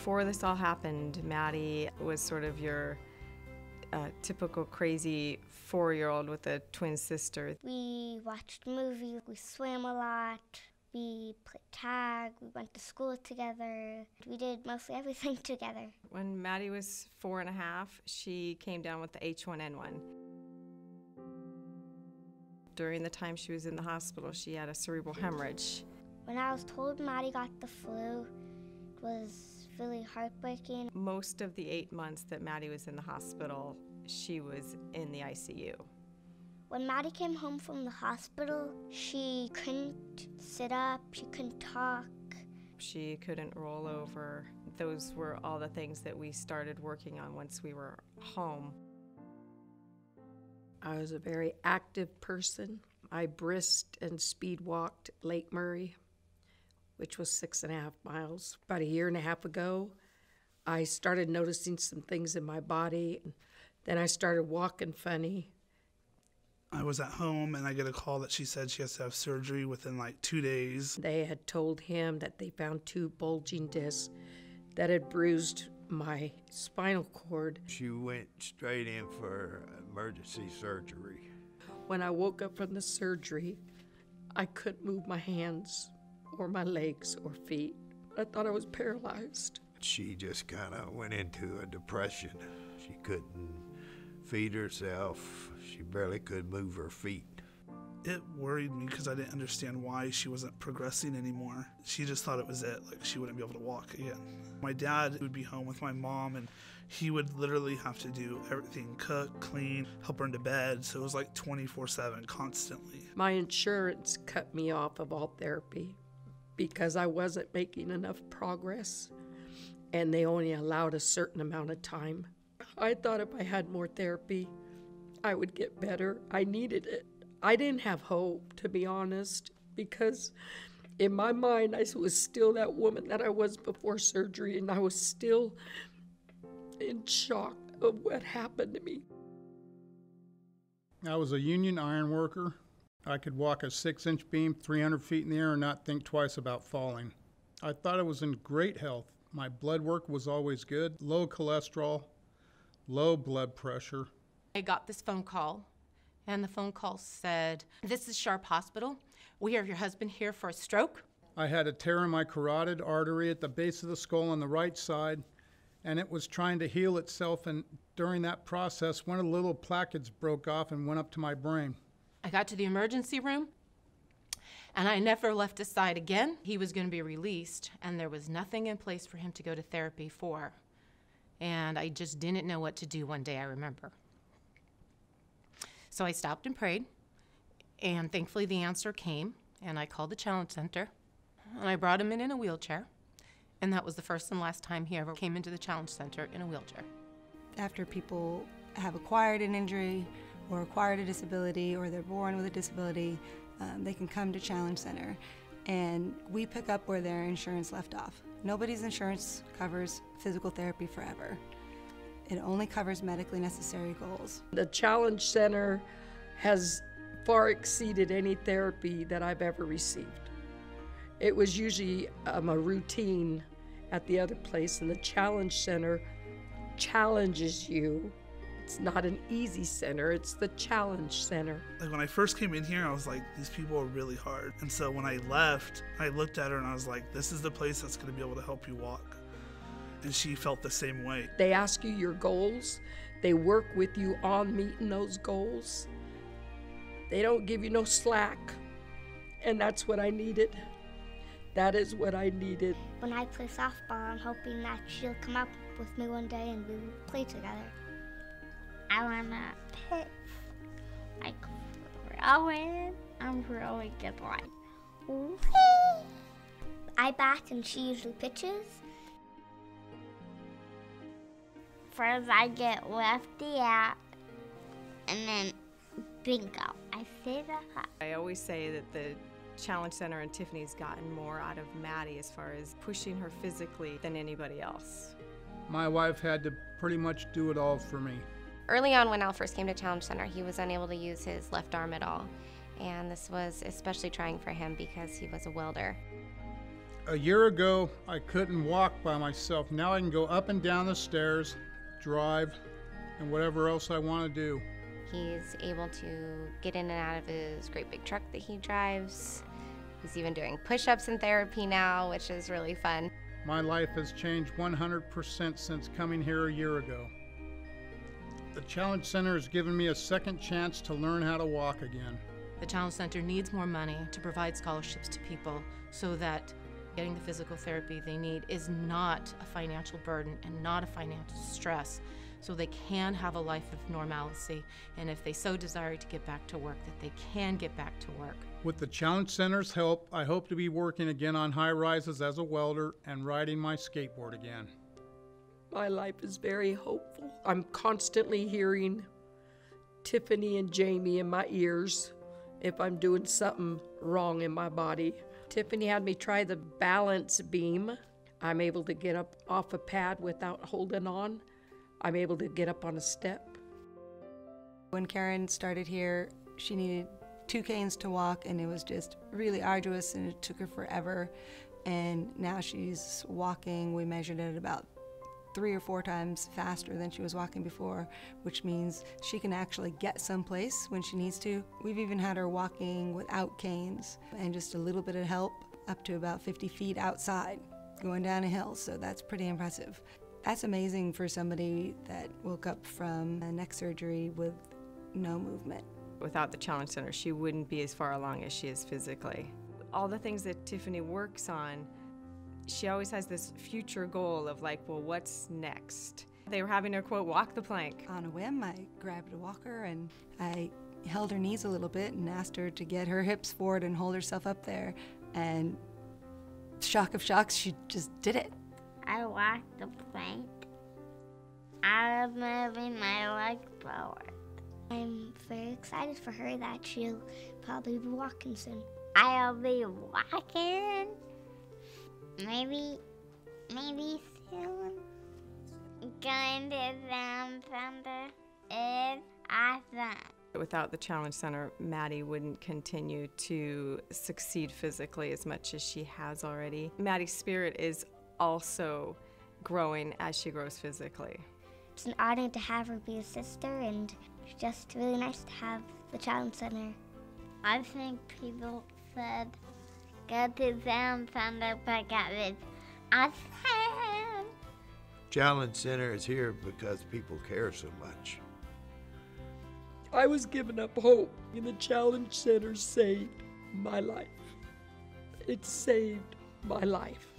Before this all happened, Maddie was sort of your typical crazy 4-year-old with a twin sister. We watched movies, we swam a lot, we played tag, we went to school together. We did mostly everything together. When Maddie was 4.5, she came down with the H1N1. During the time she was in the hospital, she had a cerebral hemorrhage. When I was told Maddie got the flu, it was really heartbreaking. Most of the 8 months that Maddie was in the hospital, she was in the ICU. When Maddie came home from the hospital, she couldn't sit up, she couldn't talk. She couldn't roll over. Those were all the things that we started working on once we were home. I was a very active person. I brisked and speed walked Lake Murray, which was 6.5 miles. About 1.5 years ago, I started noticing some things in my body. Then I started walking funny. I was at home and I get a call that she said she has to have surgery within like 2 days. They had told him that they found 2 bulging discs that had bruised my spinal cord. She went straight in for emergency surgery. When I woke up from the surgery, I couldn't move my hands or my legs or feet. I thought I was paralyzed. She just kind of went into a depression. She couldn't feed herself. She barely could move her feet. It worried me because I didn't understand why she wasn't progressing anymore. She just thought it was it, like she wouldn't be able to walk again. My dad would be home with my mom and he would literally have to do everything, cook, clean, help her into bed. So it was like 24/7 constantly. My insurance cut me off of all therapy because I wasn't making enough progress and they only allowed a certain amount of time. I thought if I had more therapy, I would get better. I needed it. I didn't have hope, to be honest, because in my mind, I was still that woman that I was before surgery, and I was still in shock of what happened to me. I was a union iron worker. I could walk a 6-inch beam 300 feet in the air and not think twice about falling. I thought I was in great health. My blood work was always good, low cholesterol, low blood pressure. I got this phone call, and the phone call said, "This is Sharp Hospital. We have your husband here for a stroke." I had a tear in my carotid artery at the base of the skull on the right side, and it was trying to heal itself, and during that process, one of the little plaquettes broke off and went up to my brain. I got to the emergency room, and I never left his side again. He was going to be released, and there was nothing in place for him to go to therapy for. And I just didn't know what to do one day, I remember. So I stopped and prayed, and thankfully the answer came, and I called the Challenge Center, and I brought him in a wheelchair, and that was the first and last time he ever came into the Challenge Center in a wheelchair. After people have acquired an injury or acquired a disability or they're born with a disability, they can come to Challenge Center, and we pick up where their insurance left off. Nobody's insurance covers physical therapy forever. It only covers medically necessary goals. The Challenge Center has far exceeded any therapy that I've ever received. It was usually a routine at the other place, and the Challenge Center challenges you. It's not an easy center, it's the Challenge Center. Like when I first came in here, I was like, these people are really hard. And so when I left, I looked at her and I was like, this is the place that's gonna be able to help you walk. And she felt the same way. They ask you your goals. They work with you on meeting those goals. They don't give you no slack. And that's what I needed. That is what I needed. When I play softball, I'm hoping that she'll come up with me one day and we'll play together. I wanna pitch, like, throwing. I'm really good one. Whee! I bat and she usually pitches. First I get lefty out, and then bingo, I say that. I always say that the Challenge Center and Tiffany's gotten more out of Maddie as far as pushing her physically than anybody else. My wife had to pretty much do it all for me. Early on when Al first came to Challenge Center, he was unable to use his left arm at all. And this was especially trying for him because he was a welder. A year ago, I couldn't walk by myself. Now I can go up and down the stairs, drive, and whatever else I want to do. He's able to get in and out of his great big truck that he drives. He's even doing push-ups in therapy now, which is really fun. My life has changed 100% since coming here a year ago. The Challenge Center has given me a second chance to learn how to walk again. The Challenge Center needs more money to provide scholarships to people so that getting the physical therapy they need is not a financial burden and not a financial stress, so they can have a life of normalcy, and if they so desire to get back to work, that they can get back to work. With the Challenge Center's help, I hope to be working again on high rises as a welder and riding my skateboard again. My life is very hopeful. I'm constantly hearing Tiffany and Jamie in my ears if I'm doing something wrong in my body. Tiffany had me try the balance beam. I'm able to get up off a pad without holding on. I'm able to get up on a step. When Karen started here, she needed 2 canes to walk, and it was just really arduous, and it took her forever. And now she's walking, we measured it about 3 or 4 times faster than she was walking before, which means she can actually get someplace when she needs to. We've even had her walking without canes and just a little bit of help up to about 50 feet outside, going down a hill, so that's pretty impressive. That's amazing for somebody that woke up from a neck surgery with no movement. Without the Challenge Center, she wouldn't be as far along as she is physically. All the things that Tiffany works on, she always has this future goal of like, well, what's next? They were having her, quote, walk the plank. On a whim, I grabbed a walker and I held her knees a little bit and asked her to get her hips forward and hold herself up there. And shock of shocks, she just did it. I walked the plank. I was moving my leg forward. I'm very excited for her that she'll probably be walking soon. I'll be walking. Maybe soon. Going to Sound Center is awesome. Without the Challenge Center, Maddie wouldn't continue to succeed physically as much as she has already. Maddie's spirit is also growing as she grows physically. It's an honor to have her be a sister, and it's just really nice to have the Challenge Center. I think people said, go to Sound Center because it's awesome. Challenge Center is here because people care so much. I was giving up hope, and the Challenge Center saved my life. It saved my life.